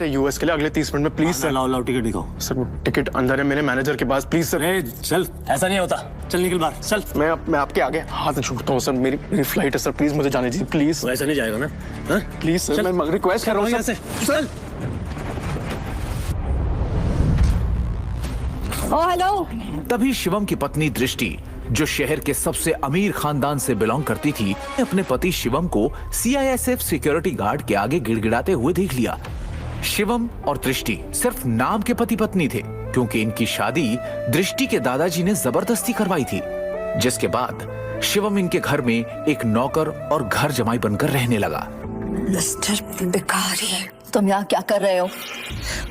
US के लिए अगले 30 मिनट में, प्लीज सर। लाओ टिकट दिखाओ। सर वो टिकट अंदर है मेरे मैनेजर के पास, प्लीज सर। चल, ऐसा नहीं होता, चल निकल बाहर, चल। मैं आपके आगे हाथ छूटता हूँ सर, मेरी फ्लाइट है सर, प्लीज मुझे जाने दीजिए प्लीज। ऐसा नहीं जाएगा ना, प्लीज सर, मैं रिक्वेस्ट कर रहा हूँ सर। चल। हेलो। तभी शिवम की पत्नी दृष्टि, जो शहर के सबसे अमीर खानदान से बिलोंग करती थी, अपने पति शिवम को CISF सिक्योरिटी गार्ड के आगे गिड़गिड़ाते हुए देख लिया। शिवम और दृष्टि सिर्फ नाम के पति पत्नी थे, क्योंकि इनकी शादी दृष्टि के दादाजी ने जबरदस्ती करवाई थी, जिसके बाद शिवम इनके घर में एक नौकर और घर जमाई बनकर रहने लगा। मिस्टर भिखारी, तुम यहाँ क्या कर रहे हो?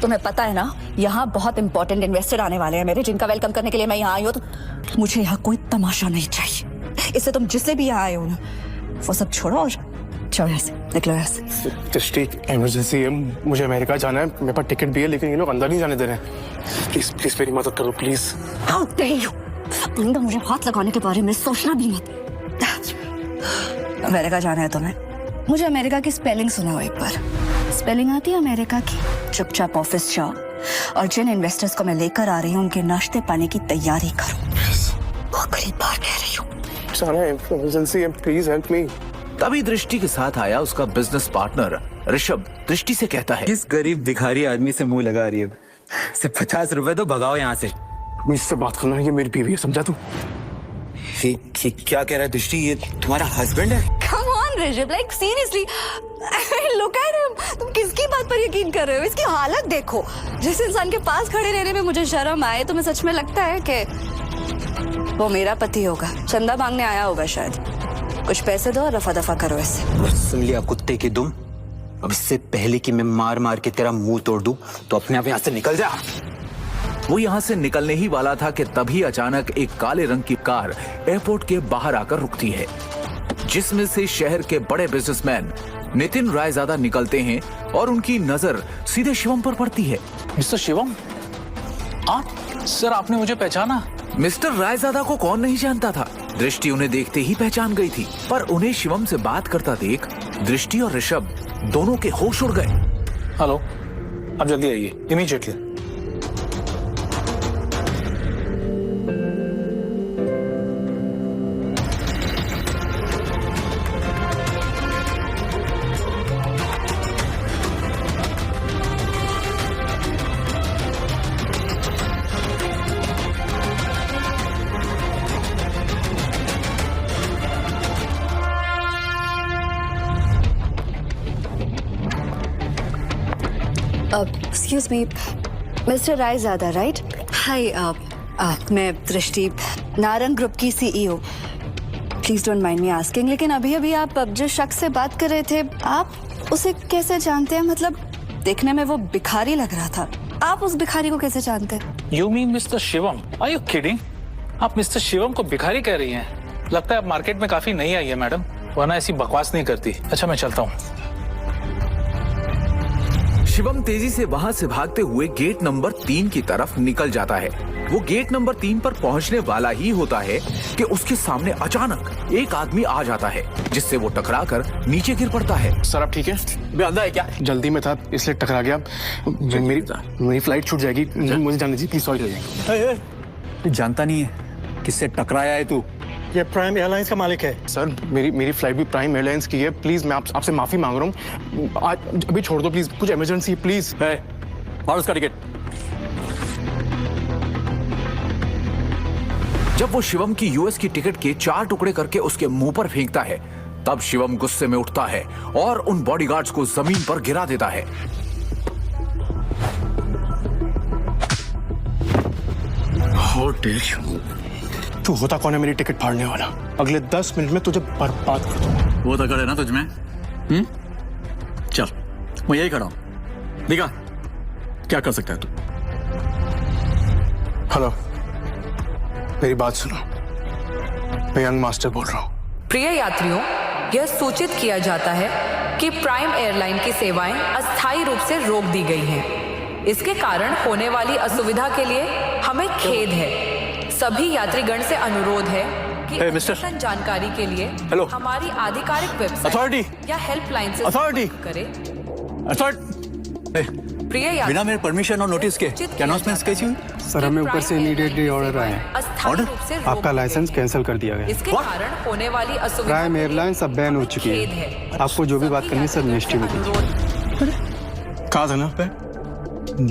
तुम्हें पता है ना, यहाँ बहुत इंपॉर्टेंट इन्वेस्टर आने वाले हैं मेरे, जिनका वेलकम करने के लिए मैं यहाँ आई हूँ। तो मुझे यहाँ कोई तमाशा नहीं चाहिए। इससे तुम जिससे भी यहाँ आए हो ना, वो सब छोड़ो और चलो यहाँ से, निकलो यहाँ से। दृष्टि, इमरजेंसी है, मुझे अमेरिका जाना है, मेरे पास टिकट भी है, लेकिन ये लोग अंदर नहीं जाने दे रहे हैं। प्लीज प्लीज मेरी मदद करो प्लीज। How dare you? आइंदा मुझे हाथ लगाने के बारे में सोचना भी मत। अमेरिका जाना है तुम्हें? मुझे अमेरिका की स्पेलिंग सुनाओ एक बार। स्पेलिंग आती है अमेरिका की? चुपचाप ऑफिस जाओ और जिन इन्वेस्टर्स को मैं लेकर आ रही हूँ उनके नाश्ते पानी की तैयारी करो। आखिरी बार कह रही हूँ। जाना है, इमरजेंसी है, प्लीज हेल्प मी। तभी दृष्टि के साथ आया उसका बिजनेस पार्टनर ऋषभ दृष्टि से कहता है, किस गरीब भिखारी आदमी से मुंह लगा रही है? सिर्फ 50 रुपए तो भगाओ यहाँ से। मुझसे बात करना, ये मेरी बीवी है, समझा तू? क्या कह रहा है दृष्टि, ये तुम्हारा हस्बैंड है? Come on Rishabh, like seriously, look at him. तुम किसकी बात पर यकीन कर रहे हो? इसकी हालत देखो। जिस इंसान के पास खड़े रहने में मुझे शर्म आए, तुम्हें सच में लगता है कि वो मेरा पति होगा? चंदा मांगने आया होगा शायद। कुछ पैसे दो और रफा दफा करो इससे। सुन लिया कुत्ते की दुम। अब इससे पहले कि मैं मार मार के तेरा मुंह तोड़ दूं, तो अपने आप यहाँ से निकल जा। वो यहाँ से निकलने ही वाला था कि तभी अचानक एक काले रंग की कार एयरपोर्ट के बाहर आकर रुकती है, जिसमें से शहर के बड़े बिजनेसमैन नितिन रायजादा निकलते हैं और उनकी नजर सीधे शिवम पर पड़ती है। मिस्टर शिवम, आप? सर, आपने मुझे पहचाना? मिस्टर रायजादा को कौन नहीं जानता था। दृष्टि उन्हें देखते ही पहचान गई थी, पर उन्हें शिवम से बात करता देख दृष्टि और ऋषभ दोनों के होश उड़ गए। हेलो, आप जल्दी आइए, immediately. Excuse me, Mr. Raizada, right? Hi, मैं दृष्टि, नारंग ग्रुप की CEO। Please don't mind me asking, लेकिन अभी आप जिस शख्स से बात कर रहे थे, आप उसे कैसे जानते हैं? मतलब देखने में वो भिखारी लग रहा था, आप उस भिखारी को कैसे जानते हैं? You mean mister Shivam? Are you kidding? आप मिस्टर शिवम को भिखारी कह रही हैं? लगता है आप मार्केट में काफी नई आई है मैडम, वरना ऐसी बकवास नहीं करती। अच्छा, मैं चलता हूँ। शिवम तेजी से वहां से भागते हुए गेट नंबर 3 की तरफ निकल जाता है। वो गेट नंबर 3 पर पहुंचने वाला ही होता है कि उसके सामने अचानक एक आदमी आ जाता है, जिससे वो टकराकर नीचे गिर पड़ता है। सर आप ठीक है? अंधा है क्या? जल्दी में था इसलिए टकरा गया। मेरी फ्लाइट छूट जाएगी, मुझे जाने दीजिए प्लीज। सॉरी। जानता नहीं है किससे टकराया है तू? ये प्राइम एयरलाइंस का मालिक है। सर मेरी फ्लाइट भी प्राइम एयरलाइंस की है, प्लीज मैं आपसे माफी मांग रहा हूँ, आज अभी छोड़ दो प्लीज, कुछ इमरजेंसी प्लीज। और उसका टिकट। जब वो शिवम की यूएस की टिकट के 4 टुकड़े करके उसके मुंह पर फेंकता है, तब शिवम गुस्से में उठता है और उन बॉडीगार्ड्स को जमीन पर गिरा देता है। तू होता कौन है मेरी टिकट फाड़ने वाला? अगले 10 मिनट में तुझे बर्बाद कर दूंगा। वो तो करे ना तुझमें। चल, मैं यही खड़ा हूं, दिखा क्या कर सकता है तू। हेलो, मेरी बात सुनो, मैं यंग मास्टर बोल रहा हूँ। प्रिय यात्रियों, यह सूचित किया जाता है कि प्राइम एयरलाइन की सेवाएं अस्थायी रूप से रोक दी गई हैं। इसके कारण होने वाली असुविधा के लिए हमें खेद है। सभी यात्रीगण से अनुरोध है कि अद्यतन जानकारी के लिए हमारी आधिकारिक वेबसाइट या हेल्पलाइन से अथॉरिटी करें। प्रिय यात्री, बिना मेरे परमिशन और नोटिस के सूचित क्या किया अनाउंसमेंट्स जाता कैसी है हुई? सर, हमें ऊपर से कि immediately प्राइम order आए हैं। एयरलाइन अस्थायी Order? रूप से रोक आपका दी लाइसेंस गई। कैंसिल कर दिया गया। इसके What? कारण होने वाली असुविधा प्राइम के लिए एयरलाइंस अब बैन हो चुकी खेद है। आपको जो भी बात करनी है सब मिनिस्ट्री में कीजिए। अनुरोध कहा था ना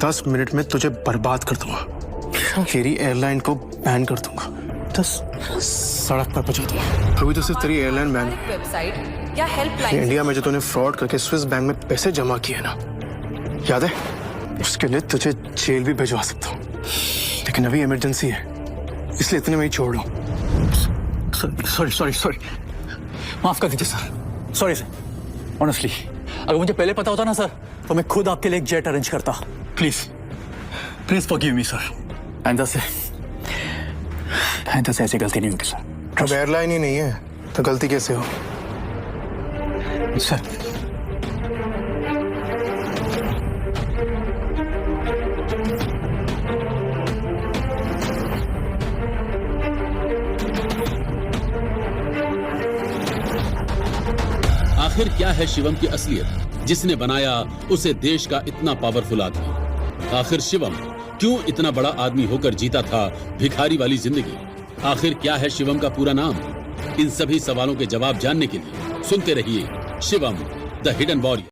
10 मिनट में तुझे बर्बाद कर दूंगा, तेरी एयरलाइन को बैन कर दूंगा, 10 सड़क पर पहुंचा दूंगा। अभी तो सिर्फ तेरी एयरलाइन बैन है। वेबसाइट या हेल्पलाइन इंडिया में जो तूने फ्रॉड करके स्विस बैंक में पैसे जमा किए ना, याद है? उसके लिए तुझे जेल भी भिजवा सकता हूँ, लेकिन अभी इमरजेंसी है, इसलिए इतने में ही छोड़ दो। सॉरी माफ कर दीजिए सर, सॉरी सर। ऑनेस्टली अगर मुझे पहले पता होता ना सर, तो मैं खुद आपके लिए एक जेट अरेंज करता। Please forgive me sir. आइंदा से ऐसी गलती नहीं होगी सर। अब एयरलाइन ही नहीं है तो गलती कैसे हो? सर आखिर क्या है शिवम की असलियत जिसने बनाया उसे देश का इतना पावरफुल आदमी? आखिर शिवम क्यों इतना बड़ा आदमी होकर जीता था भिखारी वाली जिंदगी? आखिर क्या है शिवम का पूरा नाम? इन सभी सवालों के जवाब जानने के लिए सुनते रहिए शिवम द हिडन वॉरियर।